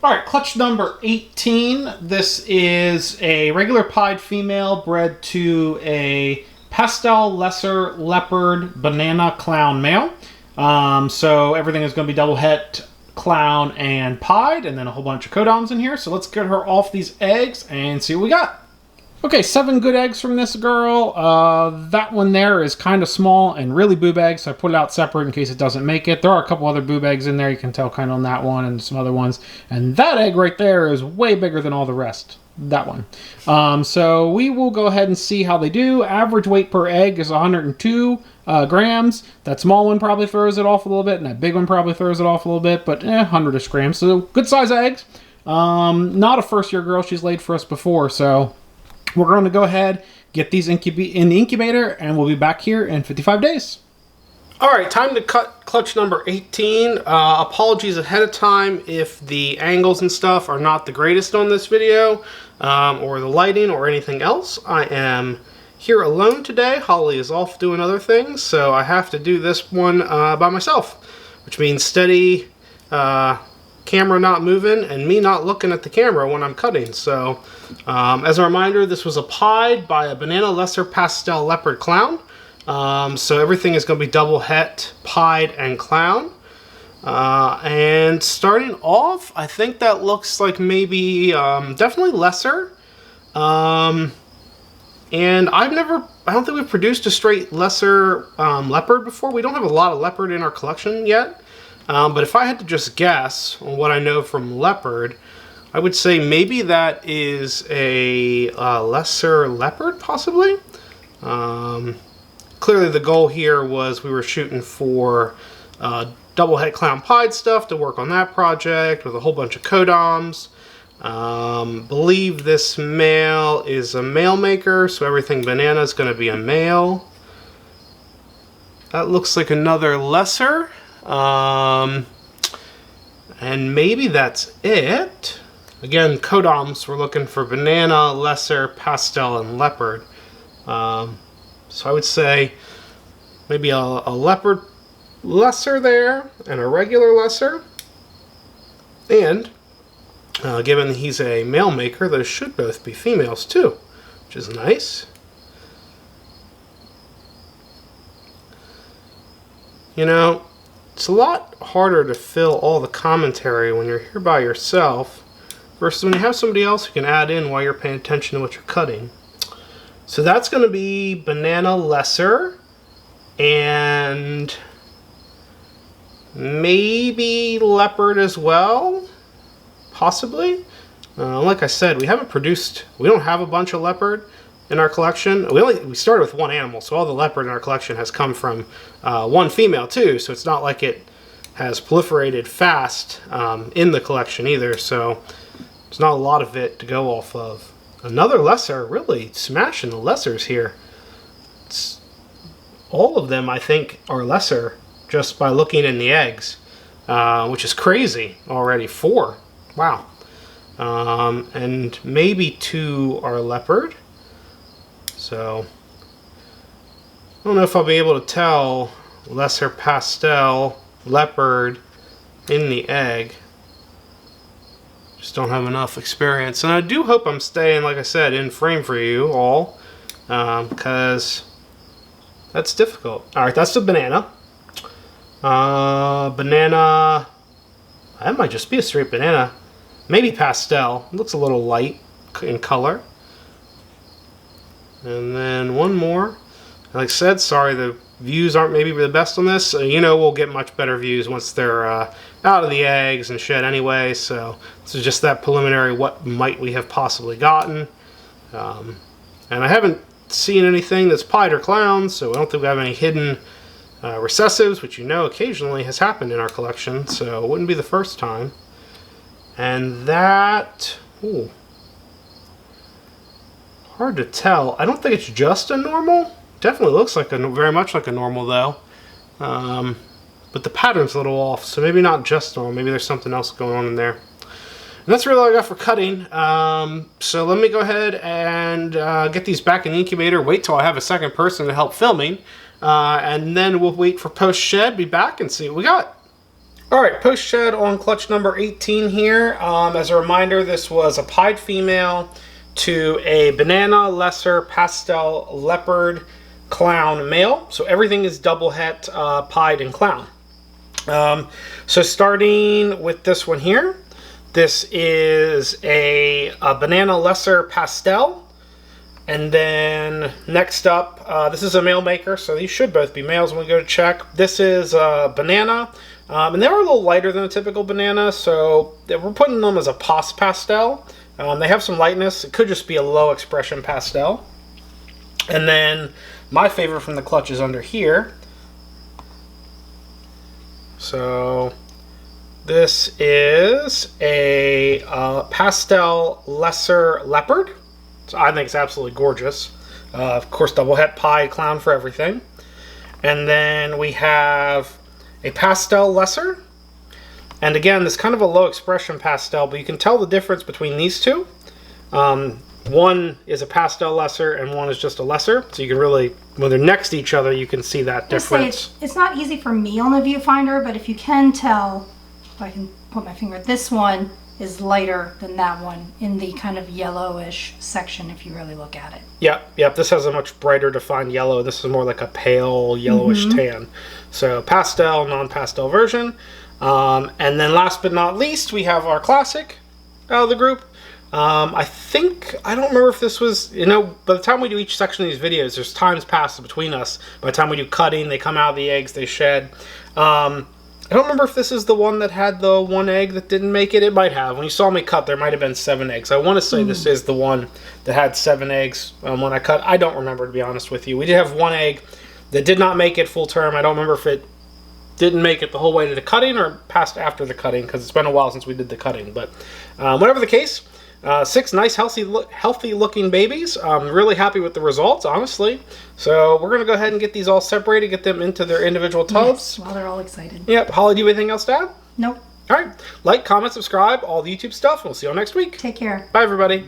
All right, clutch number 18. This is a regular pied female bred to a Pastel lesser leopard banana clown male. So everything is going to be double het, clown, and pied, and then a whole bunch of codons in here. So let's get her off these eggs and see what we got. Okay, 7 good eggs from this girl. That one there is kind of small and really boob eggs, so I put it out separate in case it doesn't make it. There are a couple other boob eggs in there. You can tell kind of on that one and some other ones. And that egg right there is way bigger than all the rest. That one. So we will go ahead and see how they do. Average weight per egg is 102 grams. That small one probably throws it off a little bit, and that big one probably throws it off a little bit, but 100-ish grams. So good size eggs. Not a first-year girl. She's laid for us before, so we're going to go ahead, get these in the incubator, and we'll be back here in 55 days. All right, time to cut clutch number 18. Apologies ahead of time if the angles and stuff are not the greatest on this video, or the lighting or anything else. I am here alone today. Holly is off doing other things, so I have to do this one by myself, which means steady camera not moving and me not looking at the camera when I'm cutting. So as a reminder, this was a pied by a banana lesser pastel leopard clown. So everything is going to be double het, pied, and clown. And starting off, I think that looks like maybe definitely lesser. And I don't think we've produced a straight lesser leopard before. We don't have a lot of leopard in our collection yet. But if I had to just guess on what I know from leopard, I would say maybe that is a lesser leopard, possibly. Clearly the goal here was we were shooting for double het clown pied stuff to work on that project with a whole bunch of codoms. Believe this male is a male maker, so everything banana is going to be a male. That looks like another lesser. And maybe that's it. Again, codoms, we're looking for banana, lesser, pastel, and leopard. So I would say maybe a leopard lesser there and a regular lesser. And given he's a male maker, those should both be females too, which is nice. You know, it's a lot harder to fill all the commentary when you're here by yourself versus when you have somebody else who can add in while you're paying attention to what you're cutting. So that's going to be banana lesser and maybe leopard as well, possibly. Like I said, we don't have a bunch of leopard in our collection. We started with one animal, so all the leopard in our collection has come from one female too, so it's not like it has proliferated fast in the collection either, so there's not a lot of it to go off of. Another lesser, really smashing the lessers here. All of them, I think, are lesser just by looking in the eggs, which is crazy already. 4. Wow. And maybe 2 are leopard. So I don't know if I'll be able to tell lesser pastel, leopard in the egg. Just don't have enough experience. And I do hope I'm staying, like I said, in frame for you all, because that's difficult. Alright, that's the banana. Banana, that might just be a straight banana. Maybe pastel. It looks a little light in color. And then one more. Like I said, sorry the views aren't maybe the best on this. You know, we'll get much better views once they're out of the eggs and shed anyway. So this is just that preliminary what might we have possibly gotten. And I haven't seen anything that's pied or clowns, so I don't think we have any hidden recessives, which you know occasionally has happened in our collection, so it wouldn't be the first time. And that... Ooh. Hard to tell. I don't think it's just a normal. Definitely looks like very much like a normal though. But the pattern's a little off, so maybe not just normal. Maybe there's something else going on in there. And that's really all I got for cutting. So let me go ahead and get these back in the incubator. Wait till I have a second person to help filming. And then we'll wait for post-shed, be back and see what we got. All right, post shed on clutch number 18 here. As a reminder, this was a pied female to a banana, lesser, pastel, leopard, clown male. So everything is double het, pied, and clown. So starting with this one here, this is a banana, lesser, pastel. And then next up, this is a male maker, so these should both be males when we go to check. This is banana, and they're a little lighter than a typical banana, so we're putting them as a pastel. They have some lightness. It could just be a low expression pastel. And then my favorite from the clutch is under here. So this is a pastel lesser leopard. So I think it's absolutely gorgeous. Of course, double het pie clown for everything. And then we have a pastel lesser. And again, this kind of a low expression pastel, but you can tell the difference between these two. One is a pastel lesser and one is just a lesser. So you can really, when they're next to each other, you can see that difference. It's not easy for me on the viewfinder, but if you can tell, if I can put my finger, this one is lighter than that one in the kind of yellowish section if you really look at it. Yep. This has a much brighter defined yellow. This is more like a pale yellowish tan. So pastel, non-pastel version. And then last but not least, we have our classic out of the group. I don't remember if this was, by the time we do each section of these videos, there's times passed between us. By the time we do cutting, they come out of the eggs, they shed. I don't remember if this is the one that had the one egg that didn't make it. It might have. When you saw me cut, there might have been 7 eggs. I want to say this is the one that had 7 eggs when I cut. I don't remember, to be honest with you. We did have 1 egg that did not make it full term. I don't remember if it didn't make it the whole way to the cutting or passed after the cutting, because it's been a while since we did the cutting. But whatever the case, 6 nice, healthy looking babies. I'm really happy with the results, honestly. So we're going to go ahead and get these all separated, get them into their individual tubs. Yes, while they're all excited. Yep. Holly, do you have anything else to add? Nope. All right. Like, comment, subscribe, all the YouTube stuff. We'll see you all next week. Take care. Bye, everybody.